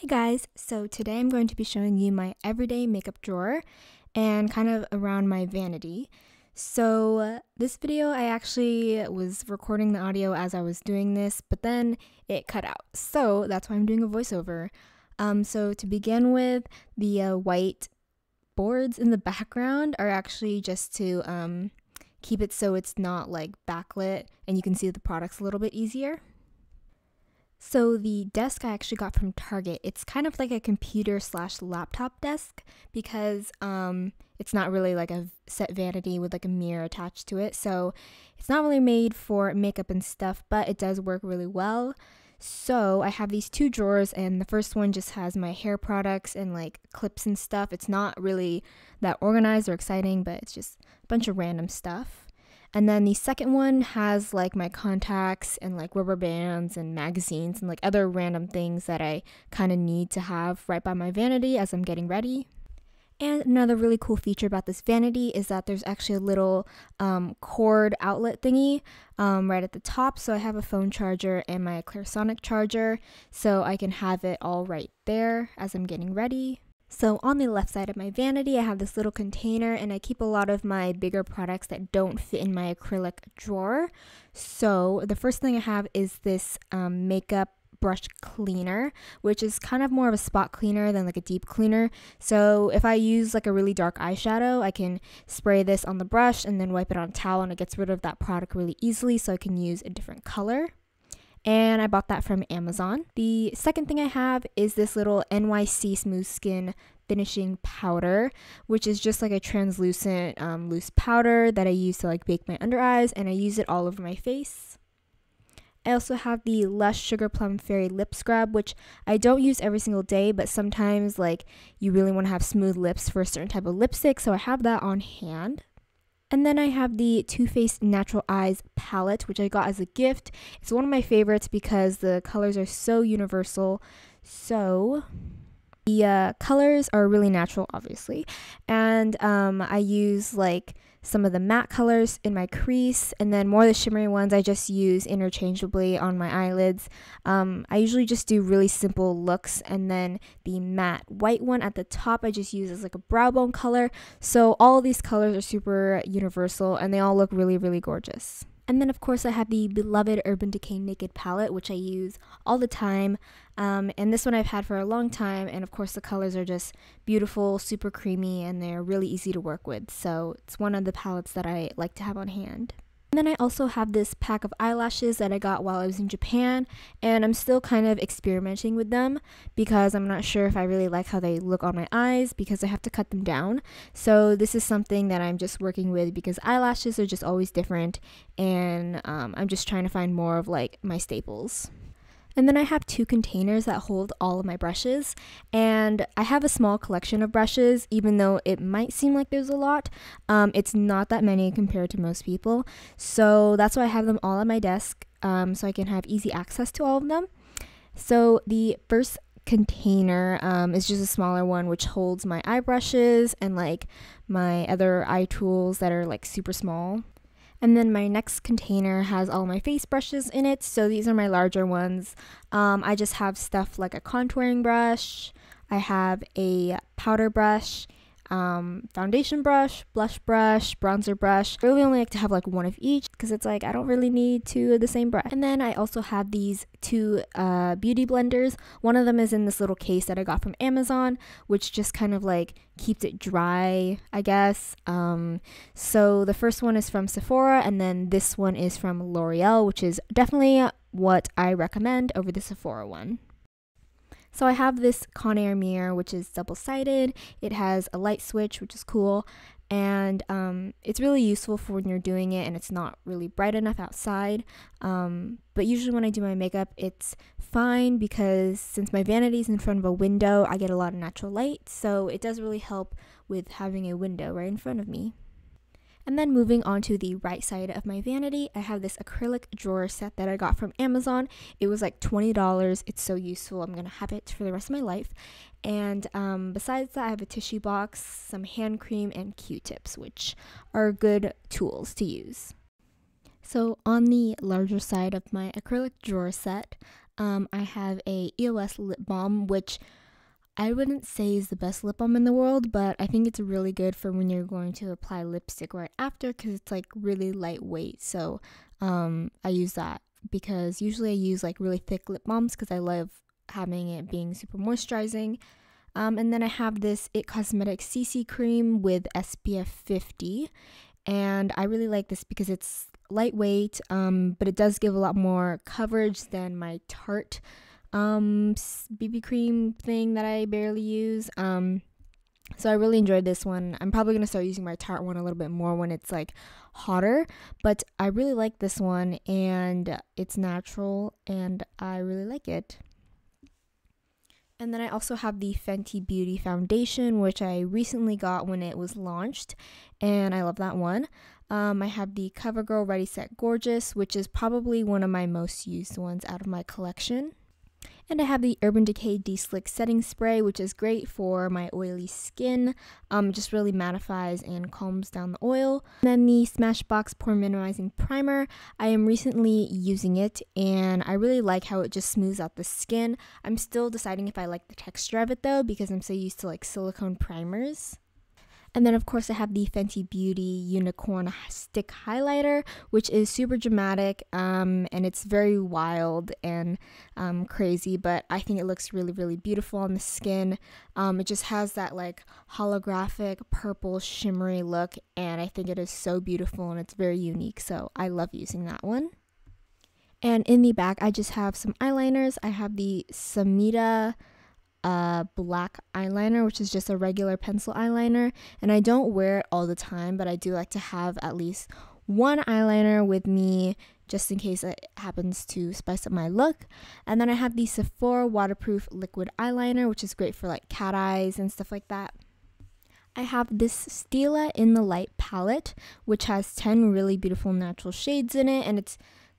Hey guys, so today I'm going to be showing you my everyday makeup drawer and kind of around my vanity. So this video, I actually was recording the audio as I was doing this, but then it cut out. So that's why I'm doing a voiceover. So to begin with, the white boards in the background are actually just to keep it so it's not like backlit and you can see the products a little bit easier. So the desk I actually got from Target. It's kind of like a computer / laptop desk because it's not really like a set vanity with like a mirror attached to it. So it's not really made for makeup and stuff, but it does work really well. So I have these two drawers, and the first one just has my hair products and like clips and stuff. It's not really that organized or exciting, but it's just a bunch of random stuff. And then the second one has like my contacts and like rubber bands and magazines and like other random things that I kind of need to have right by my vanity as I'm getting ready. And another really cool feature about this vanity is that there's actually a little cord outlet thingy right at the top. So I have a phone charger and my Clarisonic charger, so I can have it all right there as I'm getting ready. So on the left side of my vanity, I have this little container, and I keep a lot of my bigger products that don't fit in my acrylic drawer. So the first thing I have is this makeup brush cleaner, which is kind of more of a spot cleaner than like a deep cleaner. So if I use like a really dark eyeshadow, I can spray this on the brush and then wipe it on a towel, and it gets rid of that product really easily, so I can use a different color. And I bought that from Amazon. The second thing I have is this little NYC Smooth Skin finishing powder, which is just like a translucent loose powder that I use to like bake my under eyes, and I use it all over my face. I also have the Lush Sugar Plum Fairy Lip Scrub, which I don't use every single day, but sometimes like you really want to have smooth lips for a certain type of lipstick, so I have that on hand. And then I have the Too Faced Natural Eyes palette, which I got as a gift. It's one of my favorites because the colors are so universal. So the colors are really natural, obviously. And I use like some of the matte colors in my crease, and then more of the shimmery ones I just use interchangeably on my eyelids. I usually just do really simple looks, and then the matte white one at the top I just use as like a brow bone color. So all of these colors are super universal, and they all look really, really gorgeous. And then of course I have the beloved Urban Decay Naked palette, which I use all the time. And this one I've had for a long time, and of course the colors are just beautiful, super creamy, and they're really easy to work with. So it's one of the palettes that I like to have on hand. And then I also have this pack of eyelashes that I got while I was in Japan, and I'm still kind of experimenting with them because I'm not sure if I really like how they look on my eyes because I have to cut them down. So this is something that I'm just working with because eyelashes are just always different, and I'm just trying to find more of like my staples. And then I have two containers that hold all of my brushes, and I have a small collection of brushes. Even though it might seem like there's a lot, it's not that many compared to most people. So that's why I have them all on my desk, so I can have easy access to all of them. So the first container is just a smaller one, which holds my eye brushes and like my other eye tools that are like super small. And then my next container has all my face brushes in it, so these are my larger ones. I just have stuff like a contouring brush, I have a powder brush, foundation brush, blush brush, bronzer brush. I really only like to have like one of each because it's like I don't really need two of the same brush. And then I also have these two beauty blenders. One of them is in this little case that I got from Amazon, which just kind of like keeps it dry, I guess. So the first one is from Sephora, and then this one is from L'Oreal, which is definitely what I recommend over the Sephora one. So I have this Conair mirror, which is double-sided. It has a light switch, which is cool, and it's really useful for when you're doing it and it's not really bright enough outside. But usually when I do my makeup, it's fine because since my vanity is in front of a window, I get a lot of natural light, so it does really help with having a window right in front of me. And then moving on to the right side of my vanity, I have this acrylic drawer set that I got from Amazon. It was like $20. It's so useful. I'm going to have it for the rest of my life. And besides that, I have a tissue box, some hand cream, and Q-tips, which are good tools to use. So on the larger side of my acrylic drawer set, I have a EOS lip balm, which I wouldn't say is the best lip balm in the world, but I think it's really good for when you're going to apply lipstick right after because it's like really lightweight. So I use that because usually I use like really thick lip balms because I love having it being super moisturizing. And then I have this IT Cosmetics CC cream with SPF 50, and I really like this because it's lightweight, but it does give a lot more coverage than my Tarte BB cream thing that I barely use. So I really enjoyed this one. I'm probably going to start using my Tarte one a little bit more when it's like hotter, but I really like this one, and it's natural and I really like it. And then I also have the Fenty Beauty foundation, which I recently got when it was launched, and I love that one. I have the CoverGirl Ready Set Gorgeous, which is probably one of my most used ones out of my collection. And I have the Urban Decay De-Slick Setting Spray, which is great for my oily skin. Just really mattifies and calms down the oil. And then the Smashbox Pore Minimizing Primer. I am recently using it, and I really like how it just smooths out the skin. I'm still deciding if I like the texture of it though, because I'm so used to like silicone primers. And then of course I have the Fenty Beauty Unicorn Stick Highlighter, which is super dramatic, and it's very wild and crazy, but I think it looks really, really beautiful on the skin. It just has that like holographic purple shimmery look, and I think it is so beautiful and it's very unique, so I love using that one. And in the back I just have some eyeliners. I have the Samita black eyeliner, which is just a regular pencil eyeliner, and I don't wear it all the time, but I do like to have at least one eyeliner with me just in case it happens to spice up my look. And then I have the Sephora waterproof liquid eyeliner, which is great for like cat eyes and stuff like that. I have this Stila in the Light palette, which has 10 really beautiful natural shades in it, and it's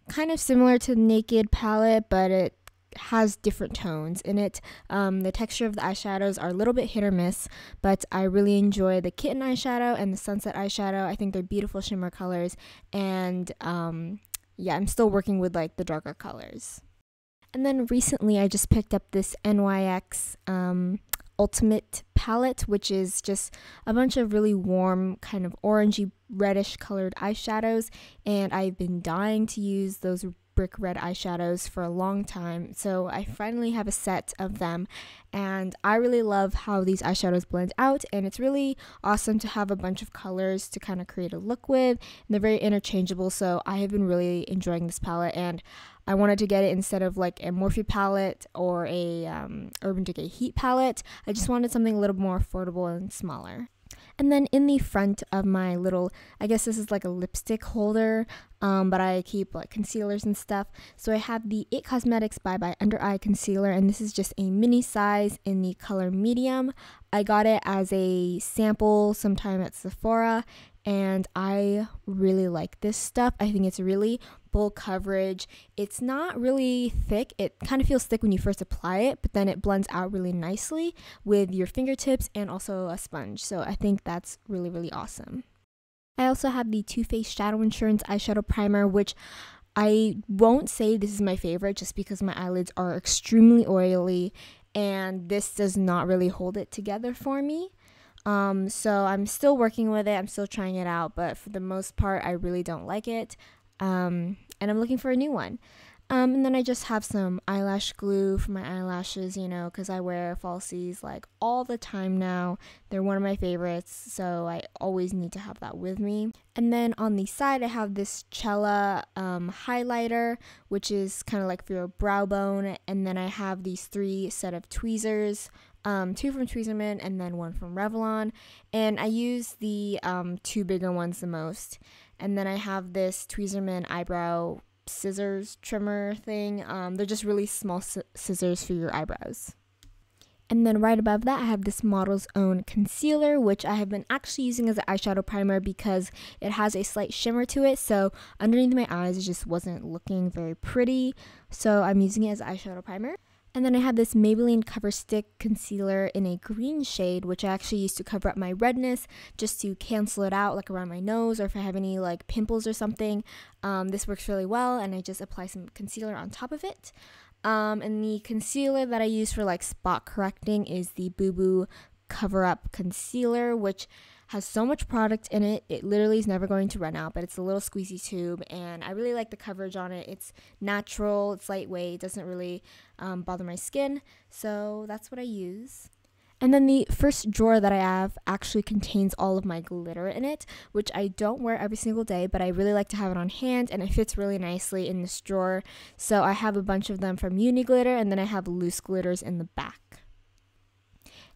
kind of similar to the Naked palette, but it has different tones in it. The texture of the eyeshadows are a little bit hit or miss, but I really enjoy the Kitten eyeshadow and the Sunset eyeshadow. I think they're beautiful shimmer colors, and yeah, I'm still working with like the darker colors. And then recently I just picked up this NYX Ultimate palette, which is just a bunch of really warm kind of orangey reddish colored eyeshadows, and I've been dying to use those brick red eyeshadows for a long time, so I finally have a set of them, and I really love how these eyeshadows blend out, and it's really awesome to have a bunch of colors to kind of create a look with, and they're very interchangeable, so I have been really enjoying this palette, and I wanted to get it instead of like a Morphe palette or a Urban Decay Heat palette. I just wanted something a little more affordable and smaller. And then in the front of my little, I guess this is like a lipstick holder, but I keep like concealers and stuff. So I have the IT Cosmetics Bye Bye Under Eye Concealer, and this is just a mini size in the color medium. I got it as a sample sometime at Sephora, and I really like this stuff. I think it's really full coverage. It's not really thick. It kind of feels thick when you first apply it, but then it blends out really nicely with your fingertips and also a sponge. So I think that's really, really awesome. I also have the Too Faced Shadow Insurance Eyeshadow Primer, which I won't say this is my favorite just because my eyelids are extremely oily, and this does not really hold it together for me. So I'm still working with it. I'm still trying it out, but for the most part, I really don't like it. And I'm looking for a new one. And then I just have some eyelash glue for my eyelashes, you know, because I wear falsies like all the time now. They're one of my favorites, so I always need to have that with me. And then on the side, I have this Cella highlighter, which is kind of like for your brow bone. And then I have these 3 set of tweezers. 2 from Tweezerman and then 1 from Revlon, and I use the 2 bigger ones the most. And then I have this Tweezerman eyebrow scissors trimmer thing. They're just really small scissors for your eyebrows. And then right above that, I have this Model's Own concealer, which I have been actually using as an eyeshadow primer because it has a slight shimmer to it, so underneath my eyes it just wasn't looking very pretty, so I'm using it as an eyeshadow primer. And then I have this Maybelline Cover Stick concealer in a green shade, which I actually used to cover up my redness just to cancel it out, like around my nose, or if I have any like pimples or something. This works really well, and I just apply some concealer on top of it. And the concealer that I use for like spot correcting is the Boo Boo Cover Up Concealer, which has so much product in it. It literally is never going to run out, but it's a little squeezy tube, and I really like the coverage on it. It's natural, it's lightweight, it doesn't really bother my skin, so that's what I use. And then the first drawer that I have actually contains all of my glitter in it, which I don't wear every single day, but I really like to have it on hand, and it fits really nicely in this drawer. So I have a bunch of them from Uni Glitter, and then I have loose glitters in the back.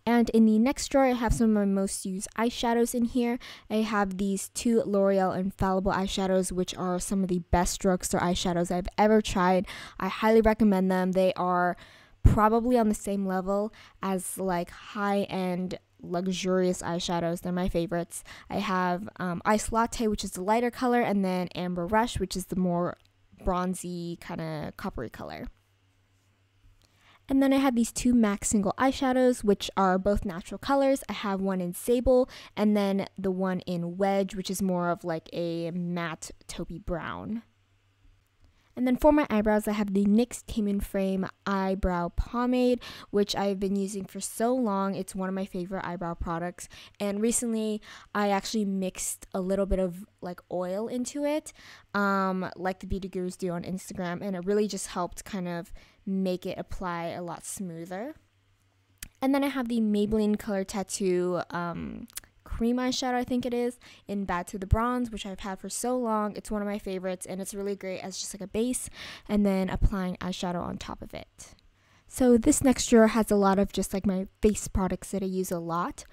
And in the next drawer, I have some of my most used eyeshadows in here. I have these two L'Oreal Infallible eyeshadows, which are some of the best drugstore eyeshadows I've ever tried. I highly recommend them. They are probably on the same level as like high-end luxurious eyeshadows. They're my favorites. I have Ice Latte, which is the lighter color, and then Amber Rush, which is the more bronzy kind of coppery color. And then I have these two MAC single eyeshadows, which are both natural colors. I have one in Sable, and then the one in Wedge, which is more of like a matte taupey brown. And then for my eyebrows, I have the NYX Came in Frame Eyebrow Pomade, which I've been using for so long. It's one of my favorite eyebrow products. And recently, I actually mixed a little bit of like oil into it, like the beauty gurus do on Instagram. And it really just helped kind of make it apply a lot smoother. And then I have the Maybelline Color Tattoo cream eyeshadow, I think it is, in Bad to the Bronze, which I've had for so long. It's one of my favorites, and it's really great as just like a base, and then applying eyeshadow on top of it. So this next drawer has a lot of just like my face products that I use a lot.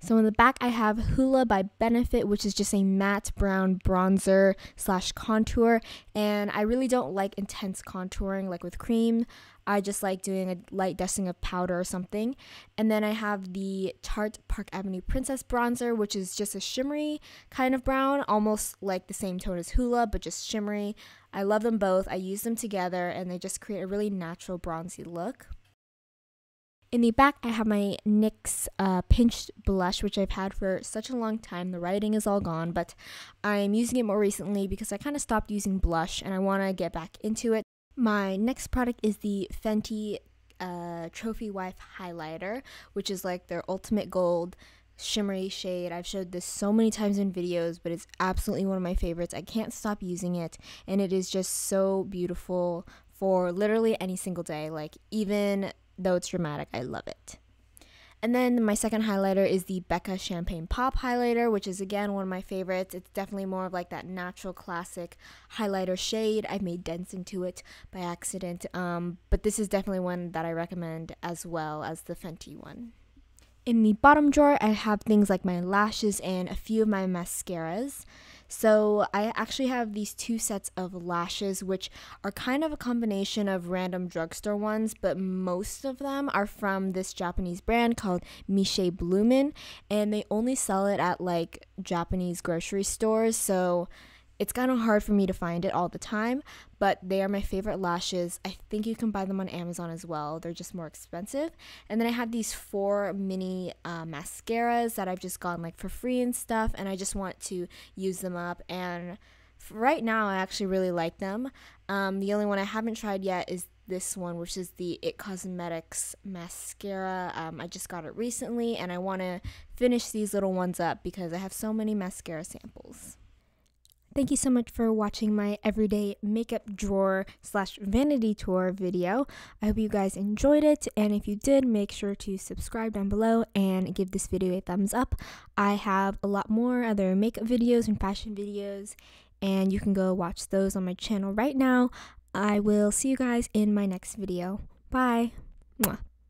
So in the back, I have HULU by Benefit, which is just a matte brown bronzer slash contour. And I really don't like intense contouring like with cream. I just like doing a light dusting of powder or something. And then I have the Tarte Park Avenue Princess Bronzer, which is just a shimmery kind of brown, almost like the same tone as HULU, but just shimmery. I love them both. I use them together, and they just create a really natural bronzy look. In the back, I have my NYX Pinched Blush, which I've had for such a long time. The writing is all gone, but I'm using it more recently because I kind of stopped using blush, and I want to get back into it. My next product is the Fenty Trophy Wife Highlighter, which is like their ultimate gold shimmery shade. I've showed this so many times in videos, but it's absolutely one of my favorites. I can't stop using it, and it is just so beautiful for literally any single day. Like, even though it's dramatic, I love it. And then my second highlighter is the Becca Champagne Pop Highlighter, which is again one of my favorites. It's definitely more of like that natural classic highlighter shade. I've made dents into it by accident, but this is definitely one that I recommend as well as the Fenty one. In the bottom drawer, I have things like my lashes and a few of my mascaras. So I actually have these two sets of lashes, which are kind of a combination of random drugstore ones, but most of them are from this Japanese brand called Miche Blumen, and they only sell it at like Japanese grocery stores, so it's kind of hard for me to find it all the time, but they are my favorite lashes. I think you can buy them on Amazon as well. They're just more expensive. And then I have these 4 mini mascaras that I've just gotten like for free and stuff, and I just want to use them up. And right now, I actually really like them. The only one I haven't tried yet is this one, which is the It Cosmetics mascara. I just got it recently, and I want to finish these little ones up because I have so many mascara samples. Thank you so much for watching my everyday makeup drawer / vanity tour video. I hope you guys enjoyed it, and if you did, make sure to subscribe down below and give this video a thumbs up. I have a lot more other makeup videos and fashion videos, and you can go watch those on my channel right now. I will see you guys in my next video. Bye! Mwah.